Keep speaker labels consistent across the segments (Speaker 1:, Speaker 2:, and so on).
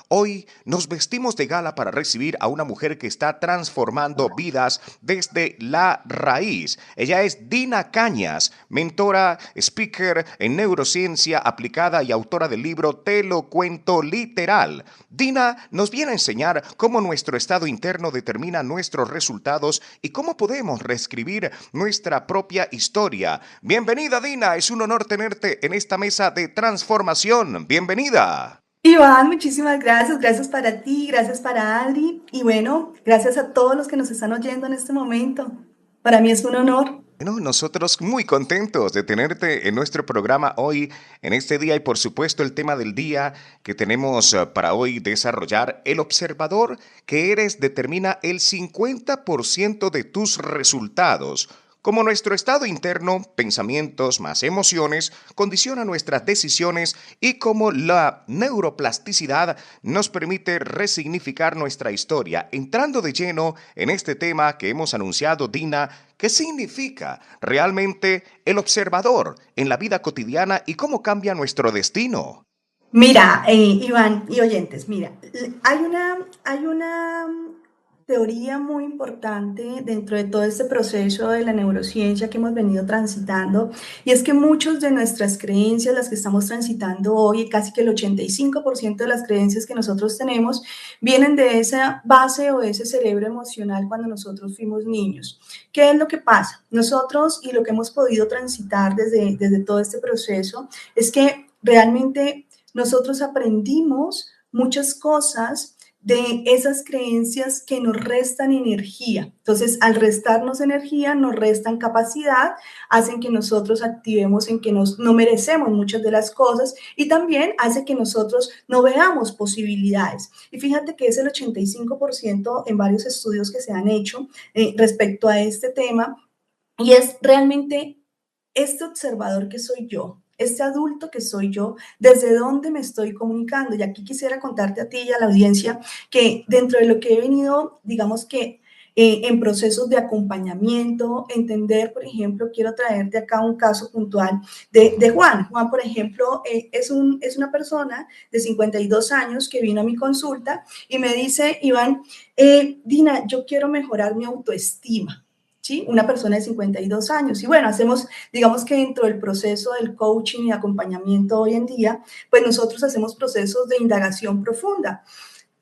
Speaker 1: Hoy nos vestimos de gala para recibir a una mujer que está transformando vidas desde la raíz. Ella es Dina Cañas, mentora, speaker en neurociencia aplicada y autora del libro Te lo cuento literal. Dina nos viene a enseñar cómo nuestro estado interno determina nuestros resultados y cómo podemos reescribir nuestra propia historia. Bienvenida, Dina, es un honor tenerte en esta mesa de transformación. Bienvenida.
Speaker 2: Iván, muchísimas gracias, gracias para ti, gracias para Adri y bueno, gracias a todos los que nos están oyendo en este momento. Para mí es un honor.
Speaker 1: Bueno, nosotros muy contentos de tenerte en nuestro programa hoy, en este día y por supuesto el tema del día que tenemos para hoy desarrollar, el observador que eres determina el 50% de tus resultados. Como nuestro estado interno, pensamientos más emociones, condiciona nuestras decisiones y como la neuroplasticidad nos permite resignificar nuestra historia. Entrando de lleno en este tema que hemos anunciado, Dina, ¿qué significa realmente el observador en la vida cotidiana y cómo cambia nuestro destino?
Speaker 2: Mira, Iván y oyentes, mira, hay una teoría muy importante dentro de todo este proceso de la neurociencia que hemos venido transitando, y es que muchas de nuestras creencias, las que estamos transitando hoy, casi que el 85% de las creencias que nosotros tenemos, vienen de esa base o de ese cerebro emocional cuando nosotros fuimos niños. ¿Qué es lo que pasa? Nosotros, y lo que hemos podido transitar desde todo este proceso, es que realmente nosotros aprendimos muchas cosas de esas creencias que nos restan energía. Entonces, al restarnos energía, nos restan capacidad, hacen que nosotros activemos en que no merecemos muchas de las cosas y también hace que nosotros no veamos posibilidades. Y fíjate que es el 85% en varios estudios que se han hecho respecto a este tema, y es realmente este observador que soy yo, este adulto que soy yo, desde dónde me estoy comunicando. Y aquí quisiera contarte a ti y a la audiencia que dentro de lo que he venido, digamos que en procesos de acompañamiento, entender, por ejemplo, quiero traerte acá un caso puntual de Juan. Juan, por ejemplo, es una persona de 52 años que vino a mi consulta y me dice, Iván, Dina, yo quiero mejorar mi autoestima. ¿Sí? Una persona de 52 años. Y bueno, digamos que dentro del proceso del coaching y acompañamiento hoy en día, pues nosotros hacemos procesos de indagación profunda.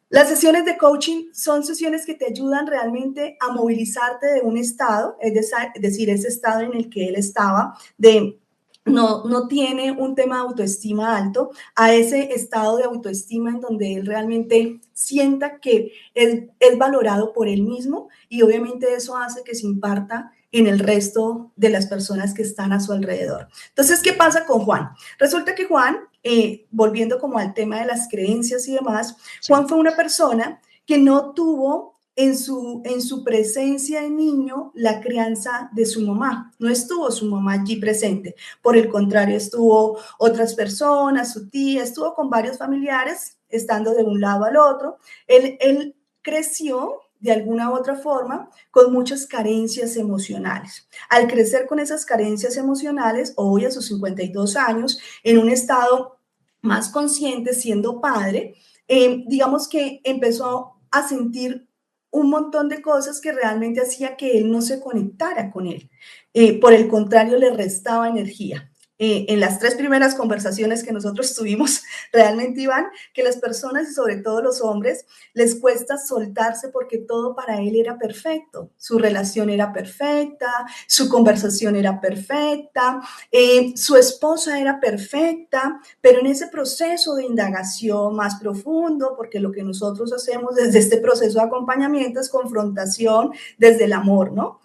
Speaker 2: Las sesiones de coaching son sesiones que te ayudan realmente a movilizarte de un estado, es decir, ese estado en el que él estaba, no tiene un tema de autoestima alto, a ese estado de autoestima en donde él realmente sienta que es valorado por él mismo, y obviamente eso hace que se imparta en el resto de las personas que están a su alrededor. Entonces, ¿qué pasa con Juan? Resulta que Juan, volviendo como al tema de las creencias y demás,
Speaker 1: Sí.
Speaker 2: Juan fue una persona que no tuvo en su presencia de niño la crianza de su mamá. No estuvo su mamá allí presente. Por el contrario, estuvo otras personas, su tía, estuvo con varios familiares, estando de un lado al otro. Él creció de alguna u otra forma con muchas carencias emocionales. Al crecer con esas carencias emocionales, hoy a sus 52 años, en un estado más consciente, siendo padre, digamos que empezó a sentir un montón de cosas que realmente hacía que él no se conectara con él. Por el contrario, le restaba energía. En las tres primeras conversaciones que nosotros tuvimos, realmente, Iván, que las personas y sobre todo los hombres les cuesta soltarse porque todo para él era perfecto. Su relación era perfecta, su conversación era perfecta, su esposa era perfecta, pero en ese proceso de indagación más profundo, porque lo que nosotros hacemos desde este proceso de acompañamiento es confrontación desde el amor, ¿no?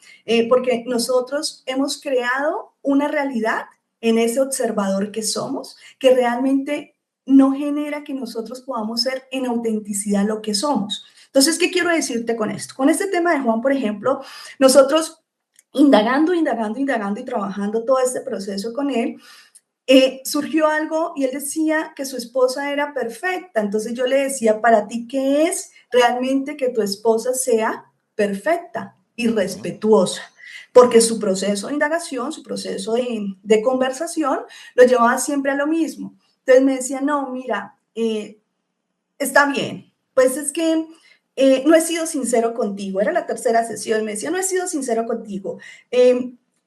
Speaker 2: Porque nosotros hemos creado una realidad en ese observador que somos, que realmente no genera que nosotros podamos ser en autenticidad lo que somos. Entonces, ¿qué quiero decirte con esto? Con este tema de Juan, por ejemplo, nosotros indagando y trabajando todo este proceso con él, surgió algo y él decía que su esposa era perfecta. Entonces yo le decía, para ti, ¿qué es realmente que tu esposa sea perfecta y
Speaker 1: Ujú.
Speaker 2: respetuosa? Porque su proceso de indagación, su proceso de conversación, lo llevaba siempre a lo mismo. Entonces me decía, no, mira, está bien. Pues es que no he sido sincero contigo. Era la tercera sesión. Me decía, no he sido sincero contigo.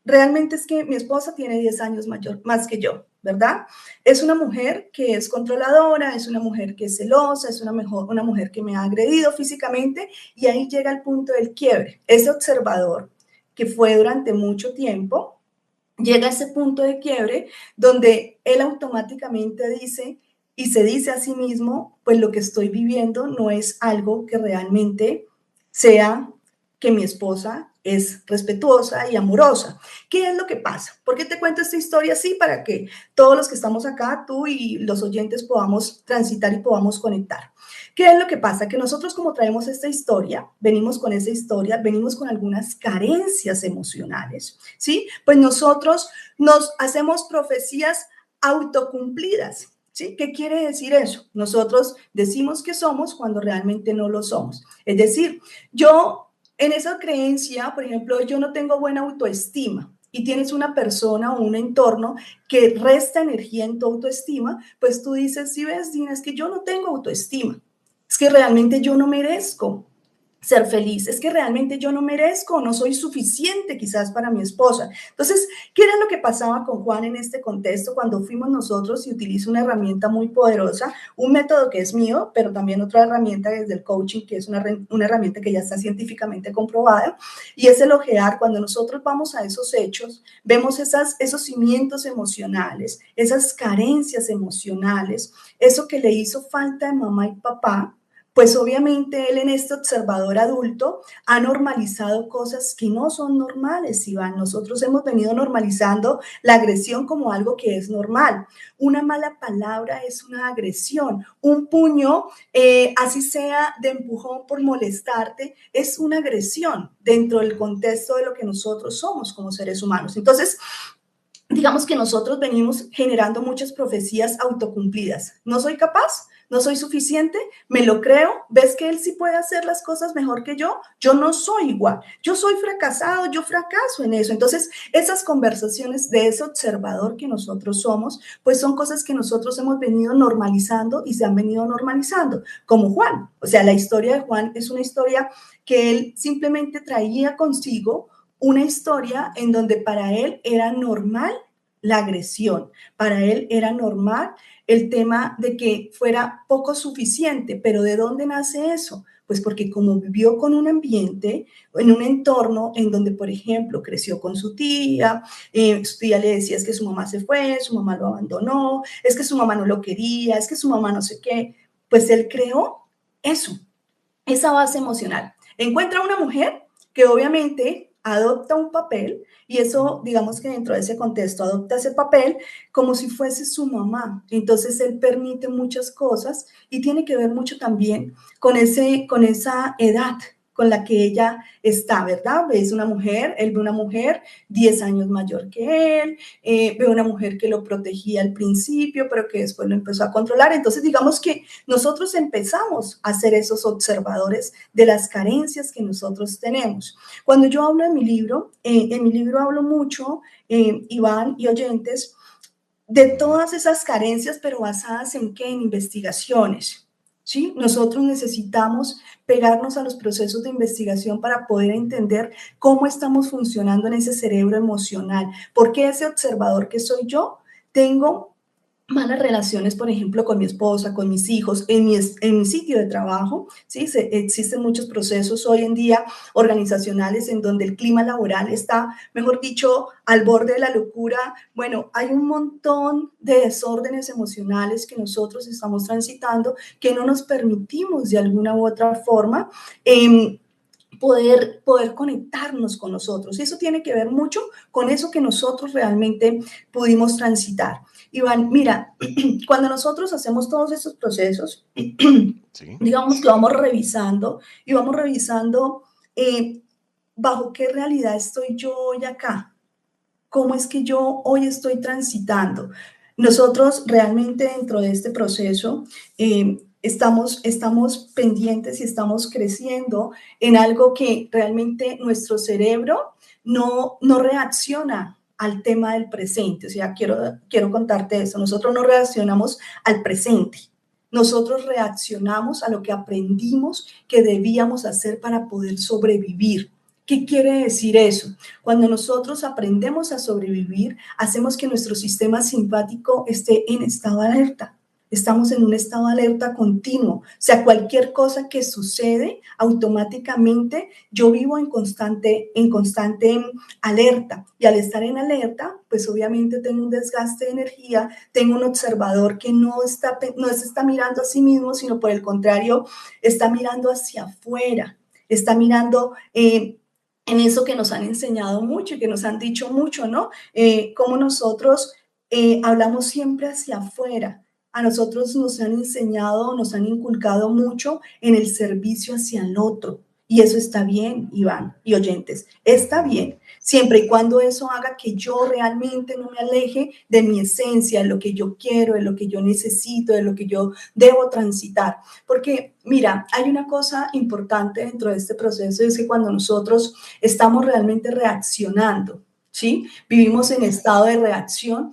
Speaker 2: Realmente es que mi esposa tiene 10 años mayor, más que yo, ¿verdad? Es una mujer que es controladora, es una mujer que es celosa, es una mujer que me ha agredido físicamente y ahí llega el punto del quiebre. Ese observador que fue durante mucho tiempo, llega a ese punto de quiebre donde él automáticamente dice y se dice a sí mismo, pues lo que estoy viviendo no es algo que realmente sea que mi esposa es respetuosa y amorosa. ¿Qué es lo que pasa? ¿Por qué te cuento esta historia así? Para que todos los que estamos acá, tú y los oyentes, podamos transitar y podamos conectar. ¿Qué es lo que pasa? Que nosotros como traemos esta historia, venimos con esa historia, venimos con algunas carencias emocionales, ¿sí? Pues nosotros nos hacemos profecías autocumplidas, ¿sí? ¿Qué quiere decir eso? Nosotros decimos que somos cuando realmente no lo somos. Es decir, yo en esa creencia, por ejemplo, yo no tengo buena autoestima y tienes una persona o un entorno que resta energía en tu autoestima, pues tú dices, sí ves, Dina, es que yo no tengo autoestima, es que realmente yo no merezco ser feliz, es que realmente yo no merezco, no soy suficiente quizás para mi esposa. Entonces, ¿qué era lo que pasaba con Juan en este contexto cuando fuimos nosotros y utilizo una herramienta muy poderosa, un método que es mío, pero también otra herramienta desde el coaching, que es una herramienta que ya está científicamente comprobada, y es el ojear. Cuando nosotros vamos a esos hechos, vemos esos cimientos emocionales, esas carencias emocionales, eso que le hizo falta a mamá y papá, pues obviamente él en este observador adulto ha normalizado cosas que no son normales, Iván. Nosotros hemos venido normalizando la agresión como algo que es normal. Una mala palabra es una agresión. Un puño, así sea de empujón por molestarte, es una agresión dentro del contexto de lo que nosotros somos como seres humanos. Entonces, digamos que nosotros venimos generando muchas profecías autocumplidas. No soy capaz, no soy suficiente, me lo creo, ves que él sí puede hacer las cosas mejor que yo no soy igual, yo soy fracasado, yo fracaso en eso. Entonces, esas conversaciones de ese observador que nosotros somos, pues son cosas que nosotros hemos venido normalizando y se han venido normalizando, como Juan. O sea, la historia de Juan es una historia que él simplemente traía consigo una historia en donde para él era normal la agresión, para él era normal el tema de que fuera poco suficiente, pero ¿de dónde nace eso? Pues porque como vivió con un ambiente, en un entorno en donde, por ejemplo, creció con su tía le decía es que su mamá se fue, su mamá lo abandonó, es que su mamá no lo quería, es que su mamá no sé qué, pues él creó eso, esa base emocional. Encuentra una mujer que obviamente adopta un papel y eso, digamos que dentro de ese contexto, adopta ese papel como si fuese su mamá. Entonces él permite muchas cosas y tiene que ver mucho también con esa edad con la que ella está, ¿verdad? Es una mujer, él ve una mujer 10 años mayor que él, ve una mujer que lo protegía al principio, pero que después lo empezó a controlar. Entonces, digamos que nosotros empezamos a ser esos observadores de las carencias que nosotros tenemos. Cuando yo hablo en mi libro hablo mucho, Iván y oyentes, de todas esas carencias, pero basadas en qué? En investigaciones. ¿Sí? Nosotros necesitamos pegarnos a los procesos de investigación para poder entender cómo estamos funcionando en ese cerebro emocional. Porque ese observador que soy yo, tengo malas relaciones, por ejemplo, con mi esposa, con mis hijos, en mi sitio de trabajo, ¿sí? Existen muchos procesos hoy en día organizacionales en donde el clima laboral está, mejor dicho, al borde de la locura. Bueno, hay un montón de desórdenes emocionales que nosotros estamos transitando que no nos permitimos de alguna u otra forma poder conectarnos con nosotros. Y eso tiene que ver mucho con eso que nosotros realmente pudimos transitar. Iván, mira, cuando nosotros hacemos todos estos procesos,
Speaker 1: Sí.
Speaker 2: digamos que vamos revisando y vamos revisando bajo qué realidad estoy yo hoy acá, cómo es que yo hoy estoy transitando. Nosotros realmente dentro de este proceso estamos pendientes y estamos creciendo en algo que realmente nuestro cerebro no reacciona al tema del presente. O sea, quiero contarte eso. Nosotros no reaccionamos al presente. Nosotros reaccionamos a lo que aprendimos que debíamos hacer para poder sobrevivir. ¿Qué quiere decir eso? Cuando nosotros aprendemos a sobrevivir, hacemos que nuestro sistema simpático esté en estado de alerta. Estamos en un estado de alerta continuo. O sea, cualquier cosa que sucede, automáticamente yo vivo en constante alerta. Y al estar en alerta, pues obviamente tengo un desgaste de energía, tengo un observador que no se está mirando a sí mismo, sino por el contrario, está mirando hacia afuera, está mirando en eso que nos han enseñado mucho y que nos han dicho mucho, ¿no? Cómo nosotros hablamos siempre hacia afuera. A nosotros nos han enseñado, nos han inculcado mucho en el servicio hacia el otro. Y eso está bien, Iván y oyentes, está bien, siempre y cuando eso haga que yo realmente no me aleje de mi esencia, de lo que yo quiero, de lo que yo necesito, de lo que yo debo transitar. Porque, mira, hay una cosa importante dentro de este proceso, es que cuando nosotros estamos realmente reaccionando, ¿sí? Vivimos en estado de reacción,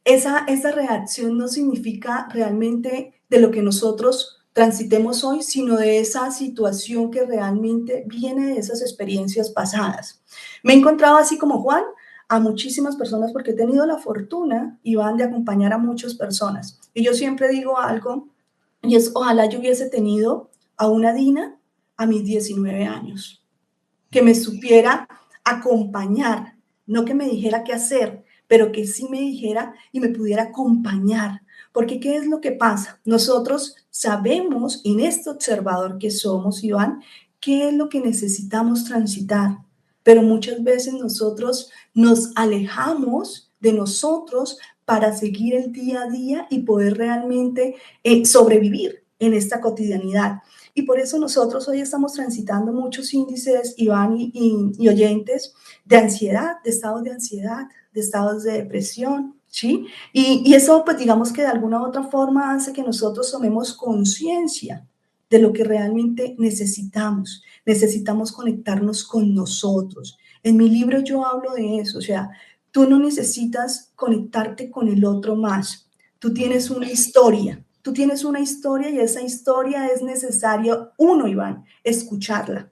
Speaker 2: esa reacción no significa realmente de lo que nosotros transitemos hoy, sino de esa situación que realmente viene de esas experiencias pasadas. Me he encontrado así como Juan a muchísimas personas porque he tenido la fortuna, Iván, de acompañar a muchas personas. Y yo siempre digo algo, y es, ojalá yo hubiese tenido a una Dina a mis 19 años, que me supiera acompañar, no que me dijera qué hacer, pero que sí me dijera y me pudiera acompañar. Porque ¿qué es lo que pasa? Nosotros sabemos en este observador que somos, Iván, qué es lo que necesitamos transitar, pero muchas veces nosotros nos alejamos de nosotros para seguir el día a día y poder realmente sobrevivir en esta cotidianidad. Y por eso nosotros hoy estamos transitando muchos índices, Iván y oyentes, de ansiedad, de estados de ansiedad, de estados de depresión, ¿sí? Y eso, pues digamos que de alguna u otra forma hace que nosotros tomemos conciencia de lo que realmente necesitamos. Necesitamos conectarnos con nosotros. En mi libro yo hablo de eso, o sea, tú no necesitas conectarte con el otro más. Tú tienes una historia, tú tienes una historia y esa historia es necesario, uno, Iván, escucharla,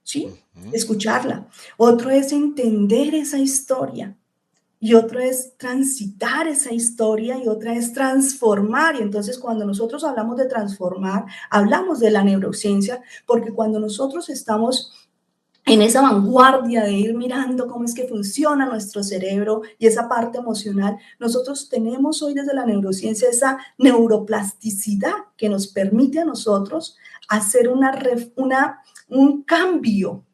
Speaker 2: ¿sí? Escucharla. Otro es entender esa historia y otro es transitar esa historia y otra es transformar. Y entonces cuando nosotros hablamos de transformar, hablamos de la neurociencia, porque cuando nosotros estamos en esa vanguardia de ir mirando cómo es que funciona nuestro cerebro y esa parte emocional, nosotros tenemos hoy desde la neurociencia esa neuroplasticidad que nos permite a nosotros hacer un cambio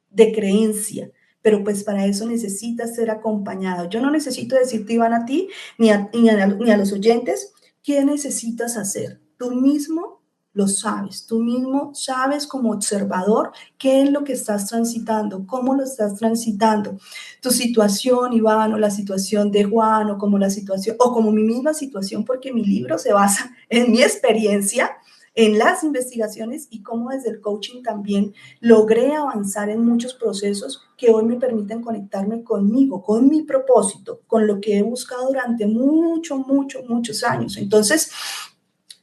Speaker 2: de creencia. Pero pues para eso necesitas ser acompañado. Yo no necesito decirte, Iván, a ti ni a los oyentes qué necesitas hacer. Tú mismo lo sabes, tú mismo sabes como observador qué es lo que estás transitando, cómo lo estás transitando. Tu situación, Iván, o la situación de Juan, o como la situación, o como mi misma situación, porque mi libro se basa en mi experiencia, en las investigaciones y cómo desde el coaching también logré avanzar en muchos procesos que hoy me permiten conectarme conmigo, con mi propósito, con lo que he buscado durante muchos años. Entonces,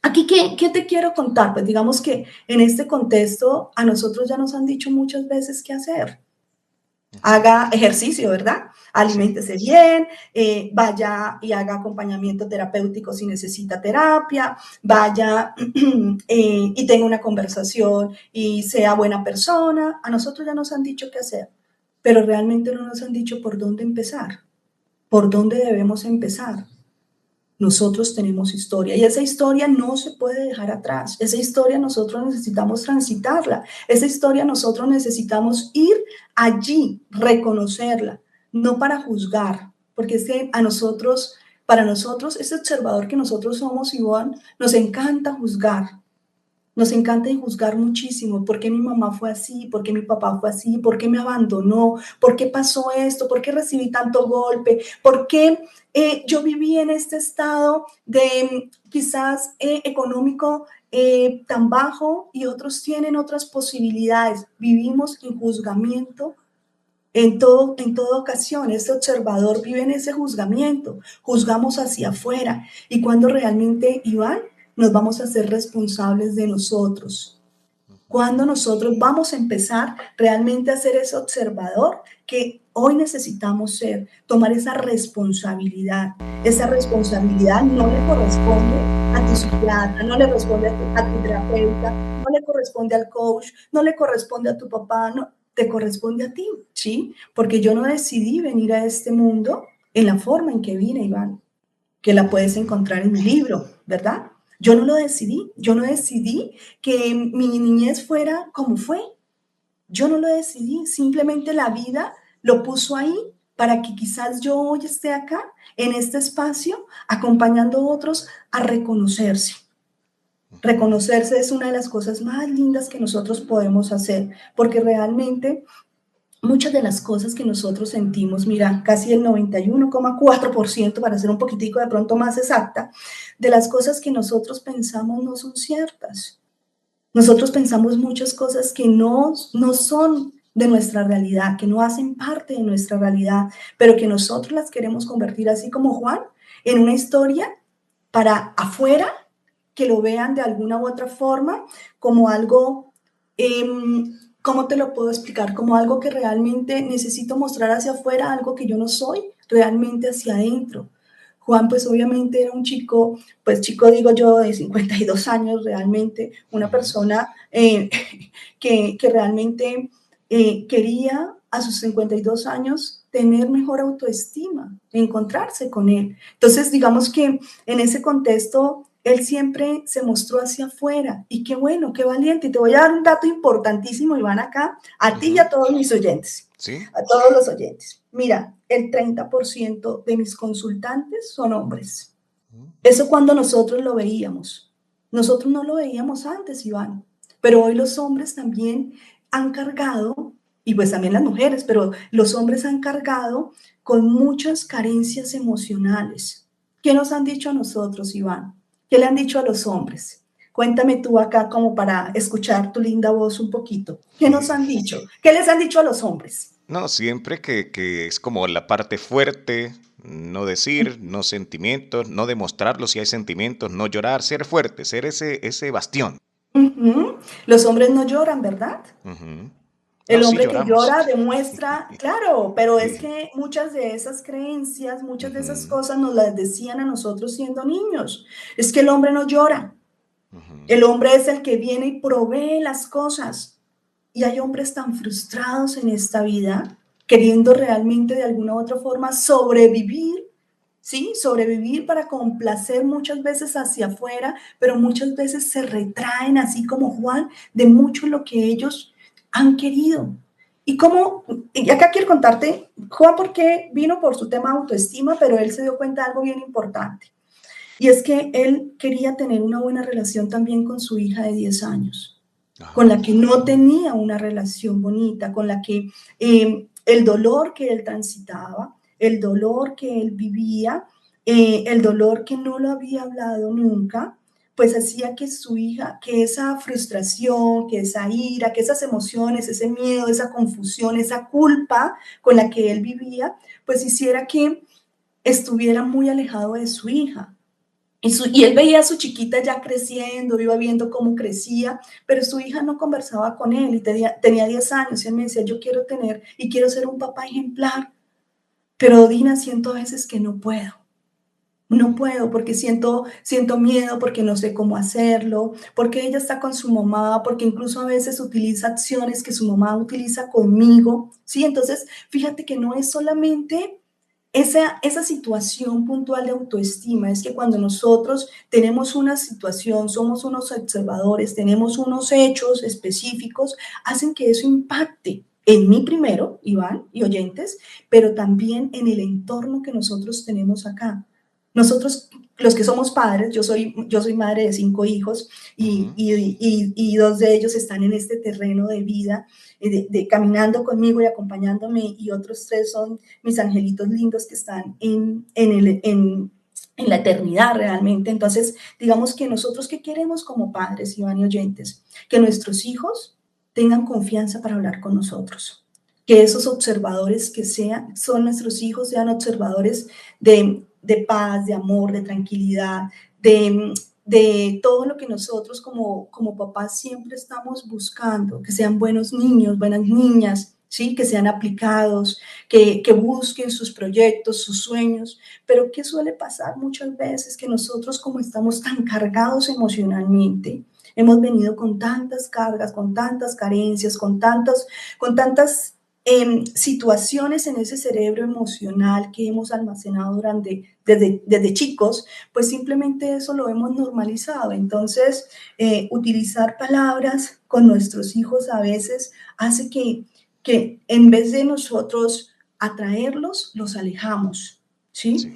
Speaker 2: aquí, ¿qué te quiero contar? Pues digamos que en este contexto a nosotros ya nos han dicho muchas veces qué hacer. Haga ejercicio, ¿verdad?
Speaker 1: Sí.
Speaker 2: Aliméntese bien, vaya y haga acompañamiento terapéutico si necesita terapia, vaya y tenga una conversación y sea buena persona. A nosotros ya nos han dicho qué hacer, pero realmente no nos han dicho por dónde empezar, por dónde debemos empezar. Nosotros tenemos historia y esa historia no se puede dejar atrás. Esa historia nosotros necesitamos transitarla. Esa historia nosotros necesitamos ir allí, reconocerla, no para juzgar, porque es que para nosotros, ese observador que nosotros somos, Iván, nos encanta juzgar. Nos encanta juzgar muchísimo. ¿Por qué mi mamá fue así? ¿Por qué mi papá fue así? ¿Por qué me abandonó? ¿Por qué pasó esto? ¿Por qué recibí tanto golpe? ¿Por qué yo viví en este estado de quizás económico tan bajo y otros tienen otras posibilidades? Vivimos en juzgamiento en toda ocasión. Este observador vive en ese juzgamiento. Juzgamos hacia afuera. Y cuando realmente, Iván, nos vamos a ser responsables de nosotros? ¿Cuándo nosotros vamos a empezar realmente a ser ese observador que hoy necesitamos ser? Tomar esa responsabilidad. Esa responsabilidad no le corresponde a tu psiquiatra, no le corresponde a tu terapeuta, no le corresponde al coach, no le corresponde a tu papá, no, te corresponde a ti, ¿sí? Porque yo no decidí venir a este mundo en la forma en que vine, Iván, que la puedes encontrar en mi libro, ¿verdad? Yo no lo decidí, yo no decidí que mi niñez fuera como fue. Yo no lo decidí, simplemente la vida lo puso ahí para que quizás yo hoy esté acá, en este espacio, acompañando a otros a reconocerse. Reconocerse es una de las cosas más lindas que nosotros podemos hacer, porque realmente muchas de las cosas que nosotros sentimos, mira, casi el 91,4%, para ser un poquitico de pronto más exacta, de las cosas que nosotros pensamos no son ciertas. Nosotros pensamos muchas cosas que no son de nuestra realidad, que no hacen parte de nuestra realidad, pero que nosotros las queremos convertir, así como Juan, en una historia para afuera, que lo vean de alguna u otra forma, como algo, ¿cómo te lo puedo explicar? Como algo que realmente necesito mostrar hacia afuera, algo que yo no soy realmente hacia adentro. Juan, pues obviamente era un chico, pues chico digo yo, de 52 años realmente, una persona que realmente quería a sus 52 años tener mejor autoestima, encontrarse con él. Entonces, digamos que en ese contexto, él siempre se mostró hacia afuera. Y qué bueno, qué valiente. Y te voy a dar un dato importantísimo, Iván, acá, a ti y a todos mis oyentes,
Speaker 1: ¿Sí?
Speaker 2: a todos los oyentes. Mira, el 30% de mis consultantes son hombres. Eso cuando nosotros lo veíamos. Nosotros no lo veíamos antes, Iván, pero hoy los hombres también han cargado, y pues también las mujeres, pero los hombres han cargado con muchas carencias emocionales. ¿Qué nos han dicho a nosotros, Iván? ¿Qué le han dicho a los hombres? Cuéntame tú acá como para escuchar tu linda voz un poquito. ¿Qué nos han dicho? ¿Qué les han dicho a los hombres?
Speaker 1: No, siempre que es como la parte fuerte, no decir, no sentimientos, no demostrarlo si hay sentimientos, no llorar, ser fuerte, ser ese bastión.
Speaker 2: Los hombres no lloran, ¿verdad?
Speaker 1: Ujú. No,
Speaker 2: El
Speaker 1: sí
Speaker 2: hombre que
Speaker 1: lloramos.
Speaker 2: llora demuestra, claro, pero es que muchas de esas creencias, muchas de esas
Speaker 1: Ujú,
Speaker 2: cosas nos las decían a nosotros siendo niños. Es que el hombre no llora.
Speaker 1: ujú.
Speaker 2: El hombre es el que viene y provee las cosas. Y hay hombres tan frustrados en esta vida, queriendo realmente de alguna u otra forma sobrevivir, ¿sí? Sobrevivir para complacer muchas veces hacia afuera, pero muchas veces se retraen, así como Juan, de mucho lo que ellos han querido. Y cómo, y acá quiero contarte, Juan, por qué vino por su tema de autoestima, pero él se dio cuenta de algo bien importante. Y es que él quería tener una buena relación también con su hija de 10 años, con
Speaker 1: Ajá.
Speaker 2: la que no tenía una relación bonita, con la que el dolor que él transitaba, el dolor que él vivía, el dolor que no lo había hablado nunca, pues hacía que su hija, que esa frustración, que esa ira, que esas emociones, ese miedo, esa confusión, esa culpa con la que él vivía, pues hiciera que estuviera muy alejado de su hija. Y él veía a su chiquita ya creciendo, iba viendo cómo crecía, pero su hija no conversaba con él y tenía 10 años y él me decía, yo quiero tener y quiero ser un papá ejemplar, pero Dina, siento a veces que no puedo. No puedo porque siento miedo, porque no sé cómo hacerlo, porque ella está con su mamá, porque incluso a veces utiliza acciones que su mamá utiliza conmigo, ¿sí? Entonces, fíjate que no es solamente esa situación puntual de autoestima, es que cuando nosotros tenemos una situación, somos unos observadores, tenemos unos hechos específicos, hacen que eso impacte en mí primero, Iván y oyentes, pero también en el entorno que nosotros tenemos acá. Nosotros, los que somos padres, yo soy madre de 5 hijos
Speaker 1: Ujú.
Speaker 2: y dos de ellos están en este terreno de vida, caminando conmigo y acompañándome, y otros 3 son mis angelitos lindos que están en la eternidad realmente. Entonces, digamos que nosotros, ¿qué queremos como padres, Iván y oyentes? Que nuestros hijos tengan confianza para hablar con nosotros. Que esos observadores que son nuestros hijos, sean observadores de paz, de amor, de tranquilidad, de de todo lo que nosotros como papás siempre estamos buscando, que sean buenos niños, buenas niñas, ¿sí? Que sean aplicados, que busquen sus proyectos, sus sueños. Pero ¿qué suele pasar muchas veces? Que nosotros, como estamos tan cargados emocionalmente, hemos venido con tantas cargas, con tantas carencias, con tantas situaciones en ese cerebro emocional que hemos almacenado desde chicos, pues simplemente eso lo hemos normalizado. Entonces, utilizar palabras con nuestros hijos a veces hace que en vez de nosotros atraerlos, los alejamos, ¿sí?
Speaker 1: Sí.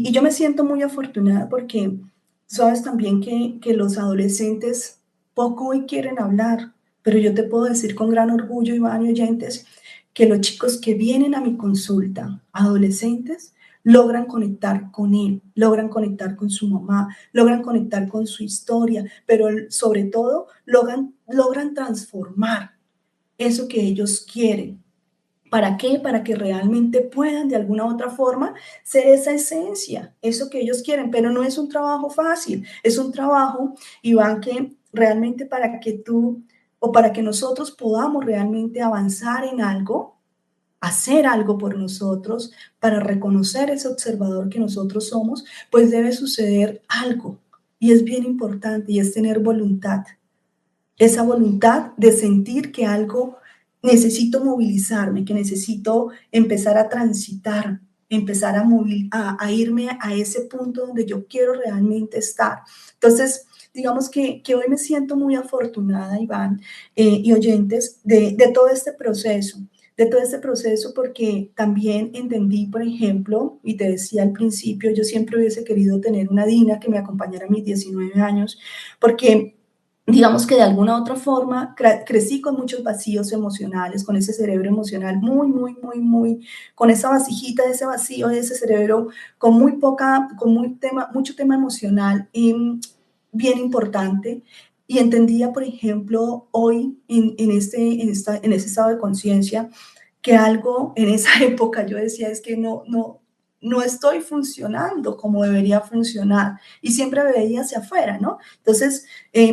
Speaker 2: Y yo me siento muy afortunada porque sabes también que los adolescentes poco hoy quieren hablar, pero yo te puedo decir con gran orgullo, Iván y oyentes, que los chicos que vienen a mi consulta, adolescentes, logran conectar con él, logran conectar con su mamá, logran conectar con su historia, pero sobre todo logran transformar eso que ellos quieren. ¿Para qué? Para que realmente puedan de alguna u otra forma ser esa esencia, eso que ellos quieren, pero no es un trabajo fácil, es un trabajo, Iván, que realmente para que tú o para que nosotros podamos realmente avanzar en algo, hacer algo por nosotros, para reconocer ese observador que nosotros somos, pues debe suceder algo. Y es bien importante y es tener voluntad, esa voluntad de sentir que algo necesito movilizarme, que necesito empezar a transitar, empezar a irme a ese punto donde yo quiero realmente estar. Entonces, digamos que hoy me siento muy afortunada, Iván, y oyentes, de todo este proceso, porque también entendí, por ejemplo, y te decía al principio, yo siempre hubiese querido tener una Dina que me acompañara a mis 19 años, porque digamos que de alguna u otra forma crecí con muchos vacíos emocionales, con ese cerebro emocional con esa vasijita de ese vacío de ese cerebro, mucho tema emocional bien importante. Y entendía, por ejemplo, hoy en ese estado de conciencia, que algo en esa época yo decía es que no estoy funcionando como debería funcionar y siempre veía hacia afuera, ¿no? Entonces,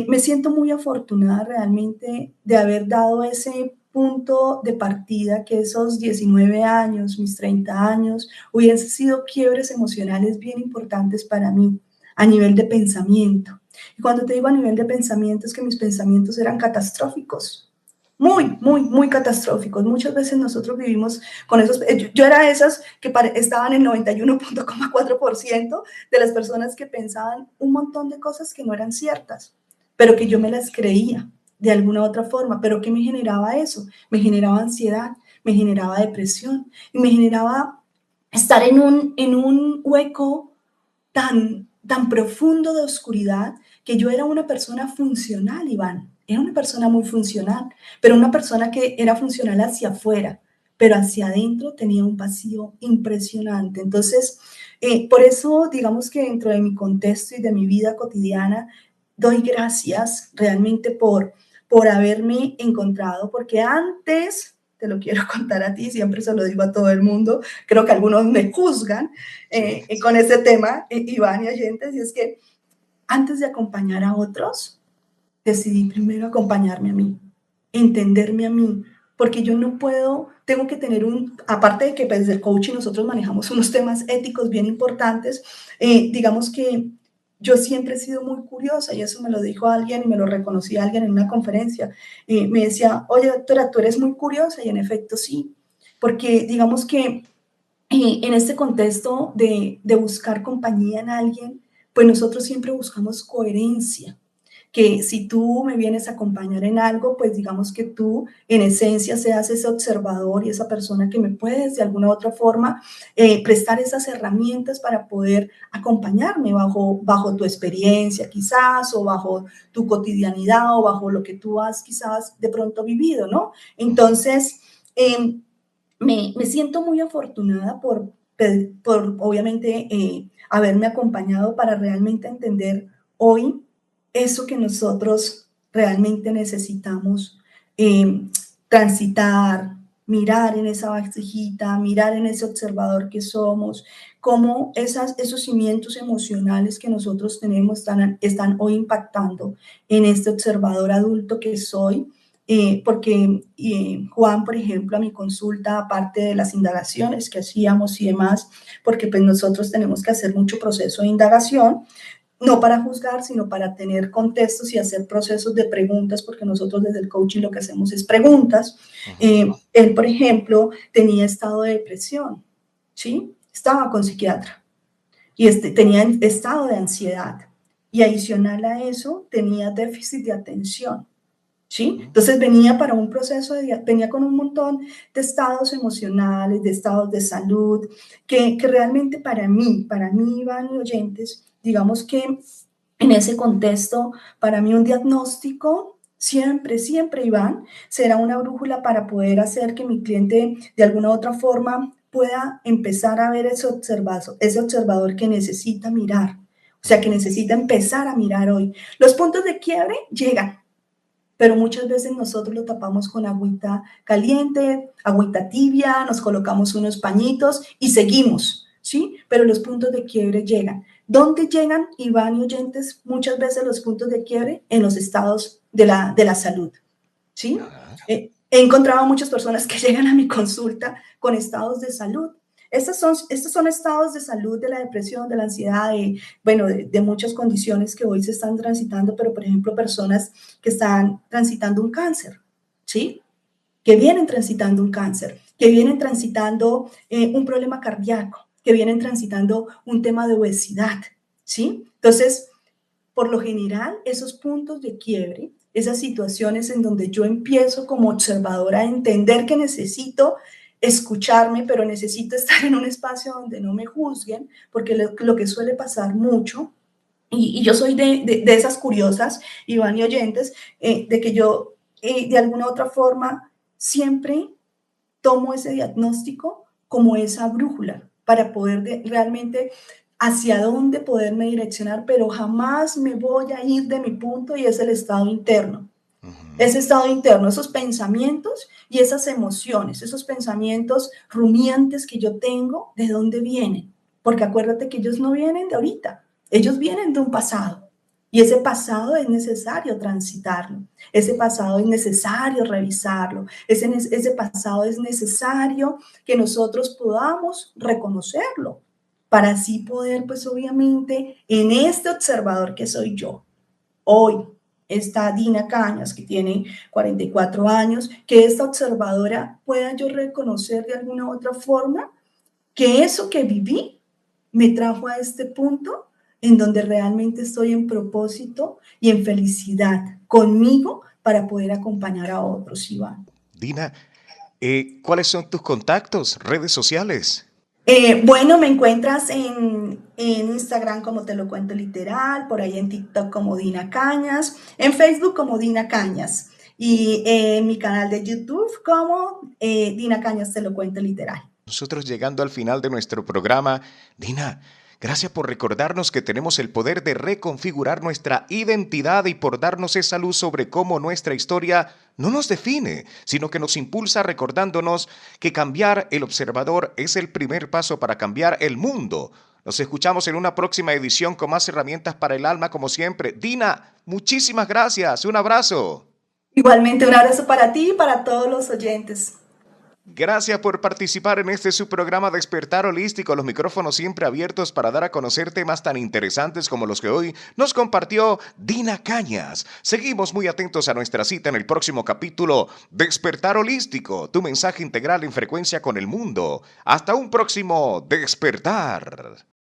Speaker 2: me siento muy afortunada realmente de haber dado ese punto de partida, que esos 19 años, mis 30 años, hubiesen sido quiebres emocionales bien importantes para mí a nivel de pensamiento. Y cuando te digo a nivel de pensamiento, es que mis pensamientos eran catastróficos, muy catastróficos. Muchas veces nosotros vivimos con esos, yo era esas que estaban en 91.4% de las personas que pensaban un montón de cosas que no eran ciertas, pero que yo me las creía de alguna u otra forma. ¿Pero qué me generaba eso? Me generaba ansiedad, me generaba depresión y me generaba estar en un hueco tan profundo de oscuridad, que yo era una persona funcional, Iván. Era una persona muy funcional, pero una persona que era funcional hacia afuera, pero hacia adentro tenía un vacío impresionante. Entonces, por eso, digamos que dentro de mi contexto y de mi vida cotidiana, doy gracias realmente por haberme encontrado, porque antes, te lo quiero contar a ti, siempre se lo digo a todo el mundo, creo que algunos me juzgan
Speaker 1: Sí.
Speaker 2: con ese tema, Iván y oyentes, y es que antes de acompañar a otros, decidí primero acompañarme a mí, entenderme a mí, porque yo no puedo, tengo que tener aparte de que desde el coaching nosotros manejamos unos temas éticos bien importantes, digamos que yo siempre he sido muy curiosa y eso me lo dijo alguien y me lo reconocí alguien en una conferencia. Me decía, oye doctora, tú eres muy curiosa y en efecto sí, porque digamos que en este contexto de buscar compañía en alguien, pues nosotros siempre buscamos coherencia, que si tú me vienes a acompañar en algo, pues digamos que tú en esencia seas ese observador y esa persona que me puedes de alguna u otra forma prestar esas herramientas para poder acompañarme bajo tu experiencia quizás, o bajo tu cotidianidad, o bajo lo que tú has quizás de pronto vivido, ¿no? Entonces, me siento muy afortunada por obviamente, haberme acompañado para realmente entender hoy eso que nosotros realmente necesitamos transitar, mirar en esa vasijita, mirar en ese observador que somos, cómo esos cimientos emocionales que nosotros tenemos están hoy impactando en este observador adulto que soy. Porque Juan, por ejemplo, a mi consulta, aparte de las indagaciones que hacíamos y demás, porque pues nosotros tenemos que hacer mucho proceso de indagación, no para juzgar, sino para tener contextos y hacer procesos de preguntas, porque nosotros desde el coaching lo que hacemos es preguntas. Él, por ejemplo, tenía estado de depresión, ¿sí? Estaba con psiquiatra y tenía estado de ansiedad y adicional a eso tenía déficit de atención. ¿Sí? Entonces venía para un proceso, venía con un montón de estados emocionales, de estados de salud, que realmente para mí, Iván y oyentes, digamos que en ese contexto, para mí un diagnóstico siempre, Iván, será una brújula para poder hacer que mi cliente de alguna u otra forma pueda empezar a ver ese observador que necesita mirar, o sea, que necesita empezar a mirar hoy. Los puntos de quiebre llegan, pero muchas veces nosotros lo tapamos con agüita caliente, agüita tibia, nos colocamos unos pañitos y seguimos, ¿sí? Pero los puntos de quiebre llegan. ¿Dónde llegan, Iván y oyentes, muchas veces los puntos de quiebre? En los estados de la salud, ¿sí? He encontrado muchas personas que llegan a mi consulta con estados de salud. Estos son estados de salud de la depresión, de la ansiedad, de muchas condiciones que hoy se están transitando, pero por ejemplo personas que están transitando un cáncer, ¿sí? Que vienen transitando un cáncer, que vienen transitando un problema cardíaco, que vienen transitando un tema de obesidad, ¿sí? Entonces, por lo general, esos puntos de quiebre, esas situaciones en donde yo empiezo como observadora a entender que necesito escucharme, pero necesito estar en un espacio donde no me juzguen, porque lo que suele pasar mucho, y yo soy de esas curiosas, Iván y oyentes, de que yo de alguna u otra forma siempre tomo ese diagnóstico como esa brújula para poder realmente hacia dónde poderme direccionar, pero jamás me voy a ir de mi punto y es el estado interno. Ese estado interno, esos pensamientos y esas emociones, esos pensamientos rumiantes que yo tengo, ¿de dónde vienen? Porque acuérdate que ellos no vienen de ahorita, ellos vienen de un pasado. Y ese pasado es necesario transitarlo, ese pasado es necesario revisarlo, ese pasado es necesario que nosotros podamos reconocerlo para así poder, pues obviamente, en este observador que soy yo, hoy, está Dina Cañas, que tiene 44 años, que esta observadora pueda yo reconocer de alguna u otra forma que eso que viví me trajo a este punto en donde realmente estoy en propósito y en felicidad conmigo para poder acompañar a otros, Iván.
Speaker 1: Dina, ¿cuáles son tus contactos, redes sociales?
Speaker 2: Bueno, me encuentras en Instagram como Te lo cuento literal, por ahí en TikTok como Dina Cañas, en Facebook como Dina Cañas y en mi canal de YouTube como Dina Cañas Te lo cuento literal.
Speaker 1: Nosotros llegando al final de nuestro programa, Dina, gracias por recordarnos que tenemos el poder de reconfigurar nuestra identidad y por darnos esa luz sobre cómo nuestra historia no nos define, sino que nos impulsa recordándonos que cambiar el observador es el primer paso para cambiar el mundo. Nos escuchamos en una próxima edición con más herramientas para el alma como siempre. Dina, muchísimas gracias. Un abrazo.
Speaker 2: Igualmente un abrazo para ti y para todos los oyentes.
Speaker 1: Gracias por participar en este su programa Despertar Holístico, los micrófonos siempre abiertos para dar a conocer temas tan interesantes como los que hoy nos compartió Dina Cañas. Seguimos muy atentos a nuestra cita en el próximo capítulo Despertar Holístico, tu mensaje integral en frecuencia con el mundo. Hasta un próximo Despertar.